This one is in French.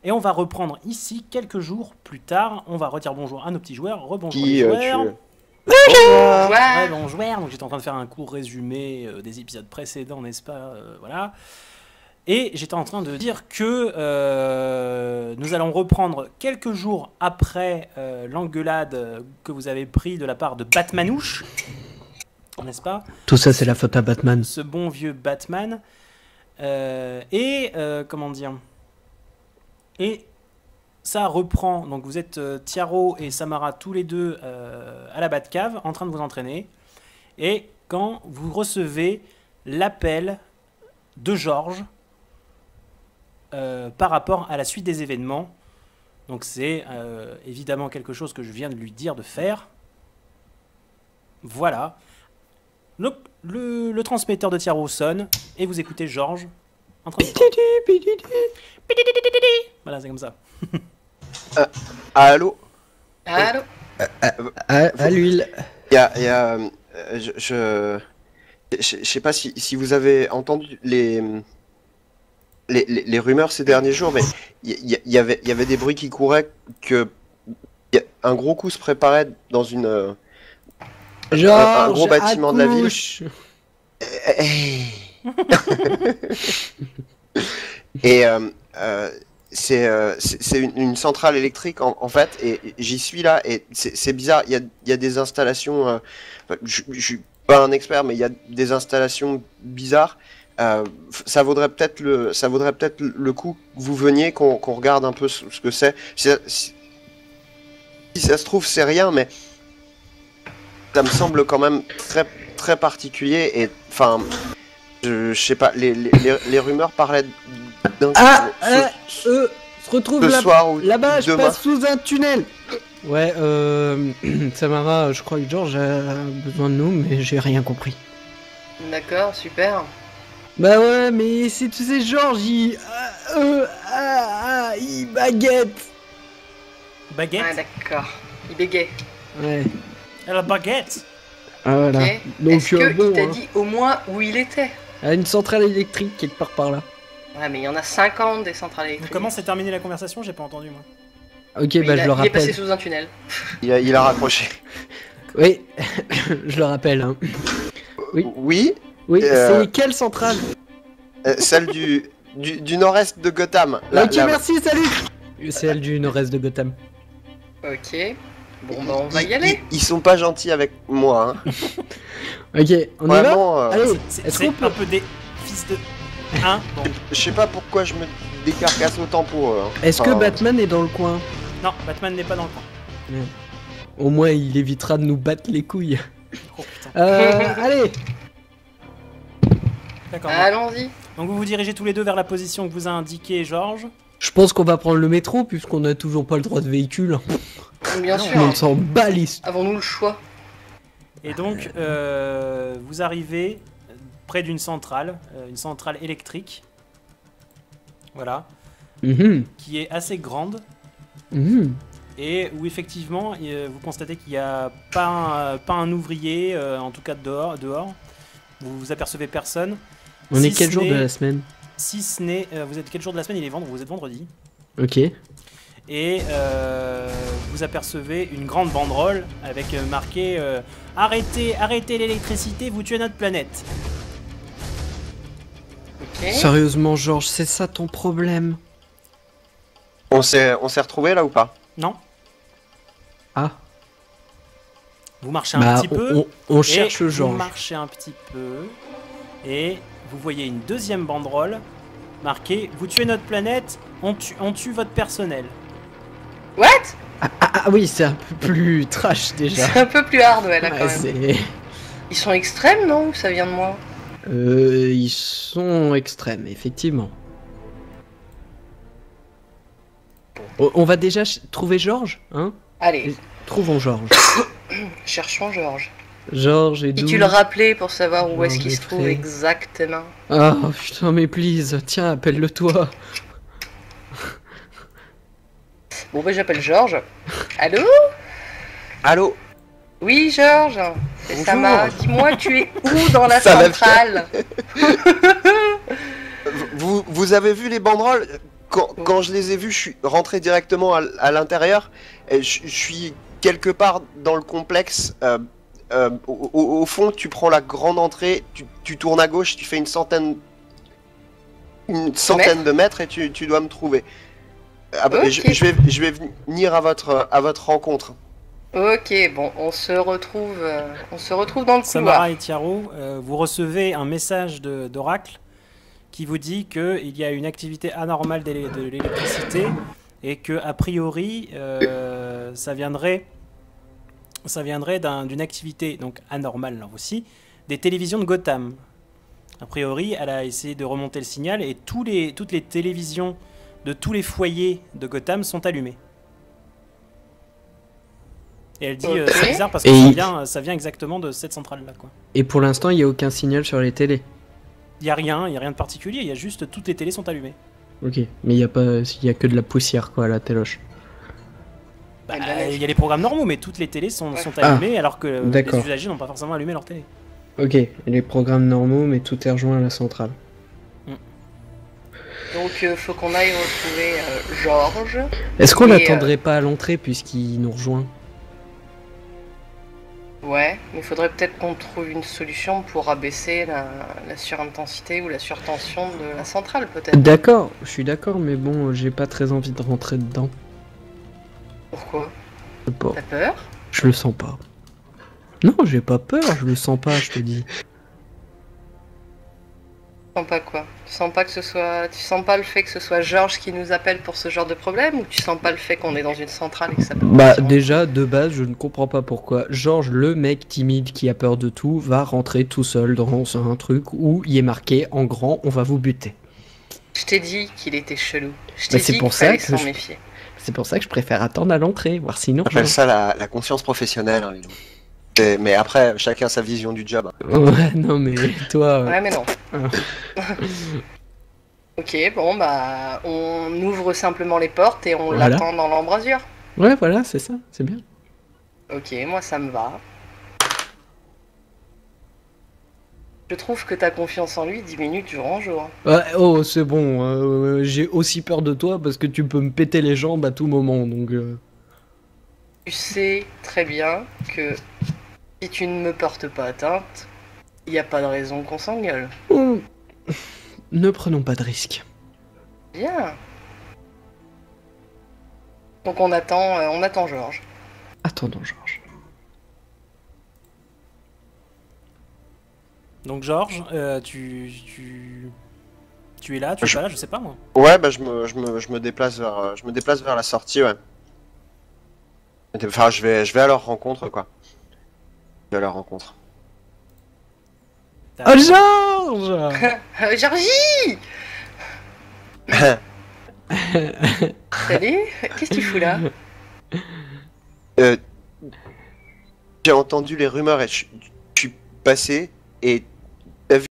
Et on va reprendre ici quelques jours plus tard. On va redire bonjour à nos petits joueurs. Rebonjour Qui les joueurs. Bonjour. Ouais, bon joueur. Donc j'étais en train de faire un court résumé des épisodes précédents, n'est-ce pas? Voilà. Et j'étais en train de dire que nous allons reprendre quelques jours après l'engueulade que vous avez pris de la part de Batmanouche, n'est-ce pas? Tout ça, c'est la faute à Batman. Ce bon vieux Batman. Comment dire? Et ça reprend. Donc vous êtes Tiaro et Samara tous les deux à la Batcave en train de vous entraîner. Et quand vous recevez l'appel de Georges par rapport à la suite des événements. Donc c'est évidemment quelque chose que je viens de lui dire de faire. Voilà. Le transmetteur de Tiaro sonne et vous écoutez Georges en train de... Voilà, c'est comme ça. Allô. Allô. À l'huile. Je sais pas si vous avez entendu les rumeurs ces derniers jours, mais il y avait des bruits qui couraient que un gros coup se préparait dans une un gros bâtiment de la ville. Et c'est une centrale électrique en fait, et j'y suis là, et c'est bizarre, il y a des installations, je suis pas un expert, mais il y a des installations bizarres. Ça vaudrait peut-être le coup que vous veniez, qu'on regarde un peu ce que c'est. Si ça se trouve, c'est rien, mais ça me semble quand même très très particulier, et enfin, je sais pas, les rumeurs parlaient d'un se retrouve là-bas, je passe sous un tunnel. Ouais, Samara, je crois que George a besoin de nous, mais j'ai rien compris. D'accord, super. Bah ouais, mais si tu sais, George, il baguette. Baguette? Ah d'accord, il bégait. Ouais. La baguette? Ah voilà. Okay. Donc, est-ce qu'il bon, t'a dit au moins où il était? À une centrale électrique quelque part par là. Ouais, mais il y en a 50 des centrales électriques. Comment s'est terminée la conversation? J'ai pas entendu, moi. Ok, mais bah je le rappelle. Il est passé sous un tunnel. Il a raccroché. Oui, je le rappelle. Hein. Oui. Oui, c'est quelle centrale? Celle du nord-est de Gotham. Ok, merci, salut. Celle du nord-est de Gotham. Ok. Bon, bah on va y aller. Ils sont pas gentils avec moi. Hein. Ok, on vraiment, y va. Allez, c'est un peu des fils de... Hein, bon. Je sais pas pourquoi je me décarcasse autant pour eux. Hein. Est-ce que Batman est dans le coin? Non, Batman n'est pas dans le coin. Ouais. Au moins, il évitera de nous battre les couilles. Oh putain. Allez. D'accord. Allons-y. Donc vous vous dirigez tous les deux vers la position que vous a indiquée Georges. Je pense qu'on va prendre le métro puisqu'on a toujours pas le droit de véhicule. Bien sûr. On s'en balise. Avons-nous le choix? Et donc vous arrivez près d'une centrale, une centrale électrique. Voilà. Qui est assez grande. Et où effectivement vous constatez qu'il n'y a pas un ouvrier, en tout cas dehors. Vous vous apercevez personne. On est quel jour de la semaine? Si ce n'est... vous êtes quel jour de la semaine? Vous êtes vendredi. Ok. Et vous apercevez une grande banderole avec marqué arrêtez l'électricité, vous tuez notre planète. Ok. Sérieusement, Georges, c'est ça ton problème? On s'est retrouvés là ou pas? Non. Ah. Vous marchez un petit peu. On cherche Georges. Vous marchez un petit peu. Et vous voyez une deuxième banderole marquée vous tuez notre planète, on tue votre personnel. What? Ah oui, c'est un peu plus trash déjà. C'est un peu plus hard, ouais, là, quand même. C'est... Ils sont extrêmes, non? Ou ça vient de moi? Ils sont extrêmes, effectivement. On va déjà trouver Georges, hein? Allez. Trouvons Georges. Cherchons Georges. Georges et Et tu le rappelais pour savoir où est-ce qu'il se Georges trouve Frey. exactement? Oh putain, mais please, tiens, appelle-le toi. Bon, bah j'appelle Georges. Allô? Allô? Oui, Georges. C'est Bonjour. Sama. Dis-moi, tu es où dans la Ça va centrale? Vous avez vu les banderoles? quand je les ai vus, je suis rentré directement à l'intérieur. Je suis quelque part dans le complexe. Au fond, tu prends la grande entrée, tu tournes à gauche, tu fais une centaine de mètres et tu dois me trouver. Okay. Je vais venir à votre rencontre. Ok, bon, on se retrouve dans le couloir. Samara et Tiaro, vous recevez un message d'Oracle qui vous dit qu'il y a une activité anormale de l'électricité et que a priori ça viendrait d'une activité donc anormale là aussi des télévisions de Gotham. A priori, elle a essayé de remonter le signal et toutes les télévisions de tous les foyers de Gotham sont allumées. Et elle dit c'est bizarre parce que ça vient exactement de cette centrale-là, quoi. Et pour l'instant, il n'y a aucun signal sur les télés. Il n'y a rien de particulier, il y a juste toutes les télés sont allumées. Ok, mais il y a que de la poussière, quoi, à la téloche. Il y a les programmes normaux, mais toutes les télés sont allumées alors que les usagers n'ont pas forcément allumé leur télé. Ok, les programmes normaux, mais tout est rejoint à la centrale. Donc faut qu'on aille retrouver Georges. Est-ce qu'on l'attendrait pas à l'entrée puisqu'il nous rejoint? Ouais, mais il faudrait peut-être qu'on trouve une solution pour abaisser la surintensité ou la surtension de la centrale, peut-être. D'accord, je suis d'accord, mais bon, j'ai pas très envie de rentrer dedans. Pourquoi? T'as peur? Je le sens pas. Non, j'ai pas peur, je le sens pas, je te dis. Tu sens pas quoi? Tu sens pas le fait que ce soit Georges qui nous appelle pour ce genre de problème, ou tu sens pas le fait qu'on est dans une centrale et que ça peut... Bah déjà, de base, je ne comprends pas pourquoi Georges, le mec timide qui a peur de tout, va rentrer tout seul dans un truc où il est marqué en grand, on va vous buter. Je t'ai dit qu'il était chelou. Je t'ai dit qu'il fallait s'en méfier. C'est pour ça que je préfère attendre à l'entrée, voir sinon... On appelle ça la conscience professionnelle, hein, mais après, chacun sa vision du job. Ouais, non, mais toi... Ouais, mais non. Ok, bon, bah, on ouvre simplement les portes et on l'attend dans l'embrasure. Ouais, voilà, c'est ça, c'est bien. Ok, moi ça me va. Je trouve que ta confiance en lui diminue de jour en jour. Ouais, oh, c'est bon, j'ai aussi peur de toi parce que tu peux me péter les jambes à tout moment, donc... Tu sais très bien que... Si tu ne me portes pas atteinte, il n'y a pas de raison qu'on s'engueule. Ne prenons pas de risques. Bien. Donc on attend Georges. Attendons Georges. Donc Georges, tu es là, tu es pas là, je sais pas moi. Ouais, bah je me déplace vers la sortie, ouais. Enfin, je vais à leur rencontre, quoi. À leur rencontre. Oh Georges Georgie Salut, qu'est-ce que tu fous là? J'ai entendu les rumeurs et je suis passé et